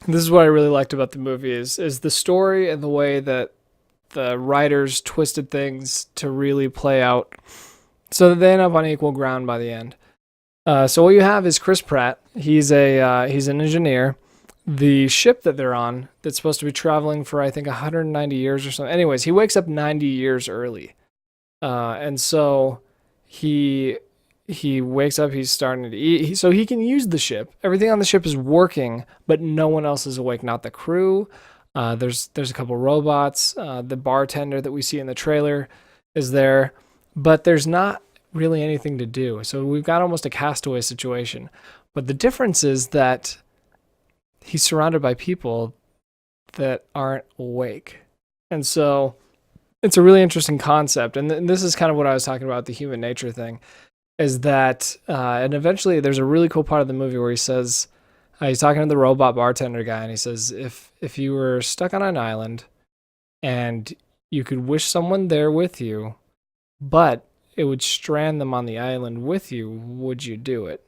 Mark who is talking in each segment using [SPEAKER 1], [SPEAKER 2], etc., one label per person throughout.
[SPEAKER 1] This is what I really liked about the movie is the story and the way that the writers twisted things to really play out so that they end up on equal ground by the end. So what you have is Chris Pratt. He's an engineer. The ship that they're on, that's supposed to be traveling for I think 190 years or something. Anyways, he wakes up 90 years early, and so he he wakes up. He's starting to eat, so he can use the ship. Everything on the ship is working, but no one else is awake. Not the crew. There's a couple robots. The bartender that we see in the trailer is there, but there's not really anything to do. So we've got almost a castaway situation. But the difference is that he's surrounded by people that aren't awake. And so it's a really interesting concept. And this is kind of what I was talking about, the human nature thing, is that, and eventually there's a really cool part of the movie where he says, he's talking to the robot bartender guy, and he says, if you were stuck on an island and you could wish someone there with you, but it would strand them on the island with you, would you do it?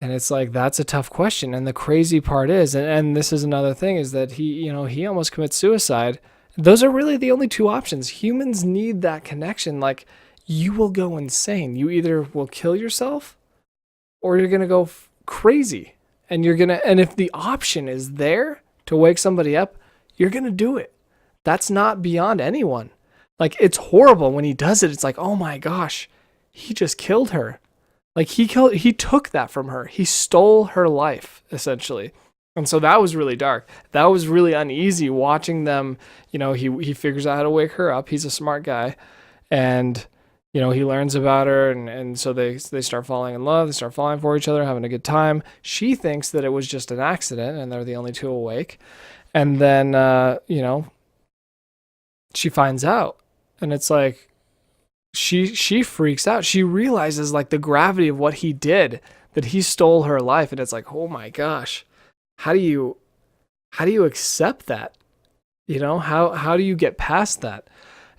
[SPEAKER 1] And it's like, that's a tough question. And the crazy part is, and this is another thing, is that he almost commits suicide. Those are really the only two options. Humans need that connection. Like, you will go insane. You either will kill yourself or you're going to go crazy. And and if the option is there to wake somebody up, you're going to do it. That's not beyond anyone. Like, it's horrible when he does it. It's like, oh my gosh, he just killed her. Like, he took that from her. He stole her life, essentially. And so that was really dark. That was really uneasy watching them. He figures out how to wake her up. He's a smart guy. And, he learns about her. And so they start falling in love. They start falling for each other, having a good time. She thinks that it was just an accident and they're the only two awake. And then, she finds out. And it's like, she freaks out. She realizes, like, the gravity of what he did, that he stole her life. And it's like, oh my gosh, how do you accept that? How do you get past that?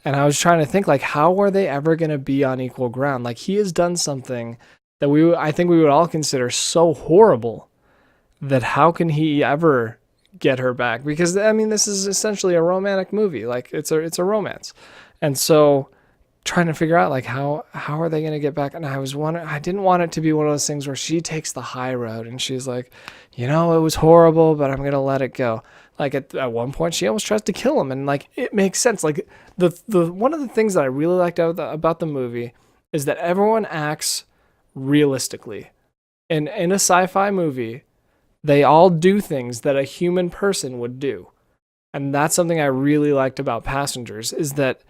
[SPEAKER 1] And I was trying to think, like, how are they ever going to be on equal ground? Like, he has done something that I think we would all consider so horrible, that how can he ever get her back? Because, I mean, this is essentially a romantic movie. Like, it's a romance. And so trying to figure out, like, how are they going to get back? And I didn't want it to be one of those things where she takes the high road and she's like, it was horrible, but I'm going to let it go. Like, at one point she almost tries to kill him, and, like, it makes sense. Like, the one of the things that I really liked about the movie is that everyone acts realistically. And in a sci-fi movie, they all do things that a human person would do. And that's something I really liked about Passengers, is that,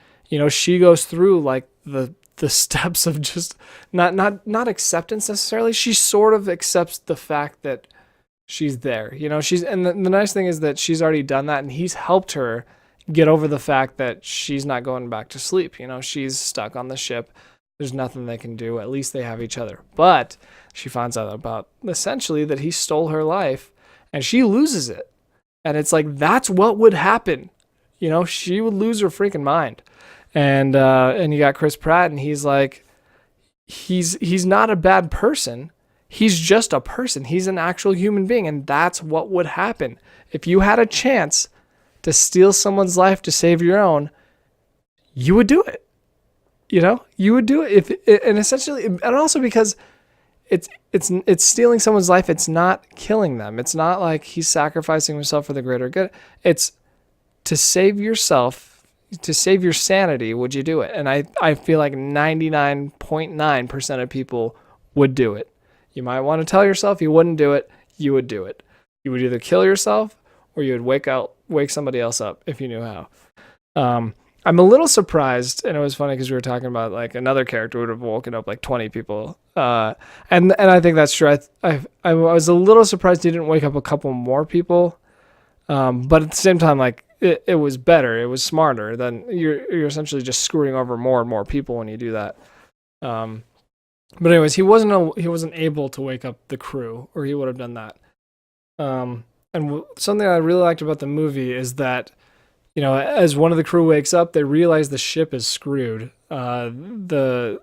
[SPEAKER 1] she goes through, like, the steps of just not acceptance necessarily. She sort of accepts the fact that she's there. And the nice thing is that she's already done that, and he's helped her get over the fact that she's not going back to sleep. She's stuck on the ship. There's nothing they can do. At least they have each other. But she finds out about, essentially, that he stole her life, and she loses it. And it's like, that's what would happen. She would lose her freaking mind. And you got Chris Pratt, and he's like, he's not a bad person. He's just a person. He's an actual human being, and that's what would happen. If you had a chance to steal someone's life to save your own, you would do it. You would do it and essentially, and also because it's stealing someone's life. It's not killing them. It's not like he's sacrificing himself for the greater good. It's to save yourself. To save your sanity, would you do it? And I feel like 99.9% of people would do it. You might want to tell yourself you wouldn't do it. You would do it. You would either kill yourself or you would wake somebody else up if you knew how. I'm a little surprised, and it was funny because we were talking about, like, another character would have woken up like 20 people. And I think that's true. I was a little surprised he didn't wake up a couple more people. But at the same time, like, it was better. It was smarter. Then you're essentially just screwing over more and more people when you do that. But anyways, he wasn't able to wake up the crew, or he would have done that. And something I really liked about the movie is that, as one of the crew wakes up, they realize the ship is screwed. The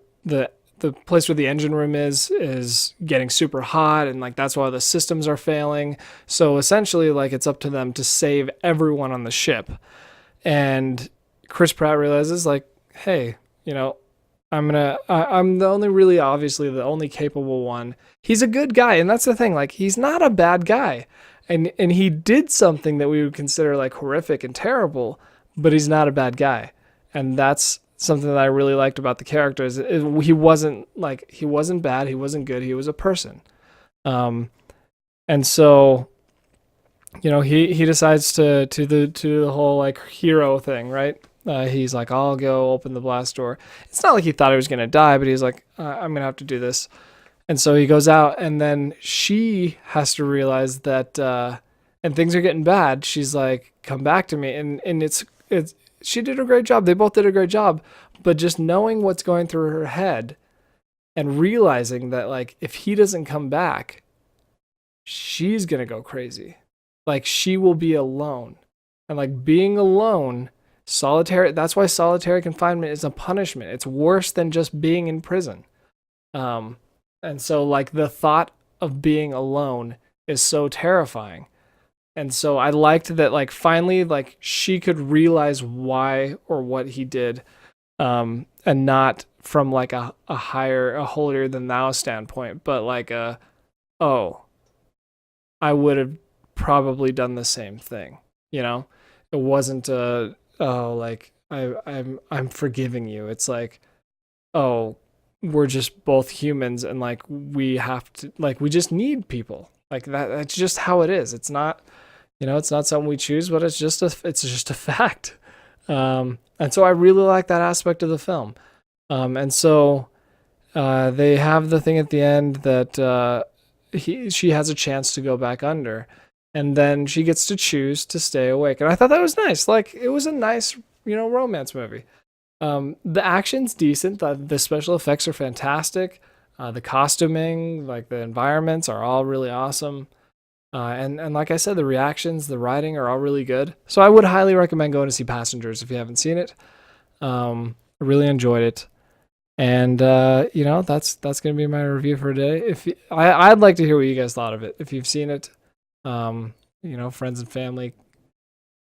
[SPEAKER 1] the place where the engine room is getting super hot, and like that's why the systems are failing. So essentially, like it's up to them to save everyone on the ship. And Chris Pratt realizes like, hey, you know, I'm the only really obviously the only capable one. He's a good guy, and that's the thing. Like he's not a bad guy, and he did something that we would consider like horrific and terrible, but he's not a bad guy, and that's something that I really liked about the character. He wasn't like he wasn't bad, he wasn't good, he was a person. Um, and so he decides to the whole like hero thing, right? He's like, I'll go open the blast door. It's not like he thought he was gonna die, but he's like, I'm gonna have to do this. And so he goes out, and then she has to realize that, and things are getting bad. She's like, come back to me, and it's she did a great job. They both did a great job, but just knowing what's going through her head and realizing that like if he doesn't come back, she's gonna go crazy. Like she will be alone, and like being alone, solitary. That's why solitary confinement is a punishment. It's worse than just being in prison. Um, and so like the thought of being alone is so terrifying. And so I liked that like finally like she could realize why or what he did, and not from like a holier than thou standpoint, but like oh, I would have probably done the same thing. You know, it wasn't oh like I'm forgiving you. It's like, oh, we're just both humans, and like we have to like we just need people. Like that's just how it is. It's not, it's not something we choose, but it's just a fact. And so I really like that aspect of the film. And so they have the thing at the end that she has a chance to go back under, and then she gets to choose to stay awake. And I thought that was nice. Like it was a nice, romance movie. The action's decent. The special effects are fantastic. The costuming, like the environments, are all really awesome. And like I said, the reactions, the writing are all really good. So I would highly recommend going to see Passengers if you haven't seen it. I really enjoyed it. And that's gonna be my review for today. I'd like to hear what you guys thought of it. If you've seen it, friends and family,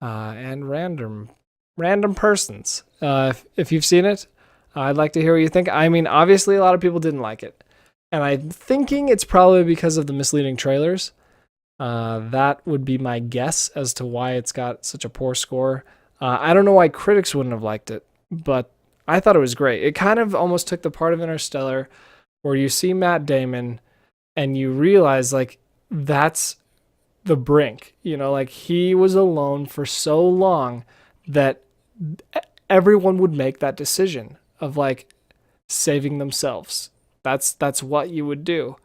[SPEAKER 1] and random persons. If you've seen it, I'd like to hear what you think. I mean, obviously, a lot of people didn't like it, and I'm thinking it's probably because of the misleading trailers. That would be my guess as to why it's got such a poor score. I don't know why critics wouldn't have liked it, but I thought it was great. It kind of almost took the part of Interstellar, where you see Matt Damon, and you realize like that's the brink. Like he was alone for so long that everyone would make that decision of like saving themselves. That's what you would do.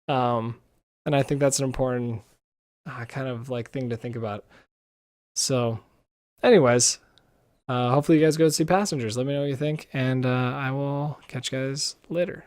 [SPEAKER 1] And I think that's an important kind of like thing to think about. So, anyways, hopefully you guys go see Passengers. Let me know what you think, and I will catch you guys later.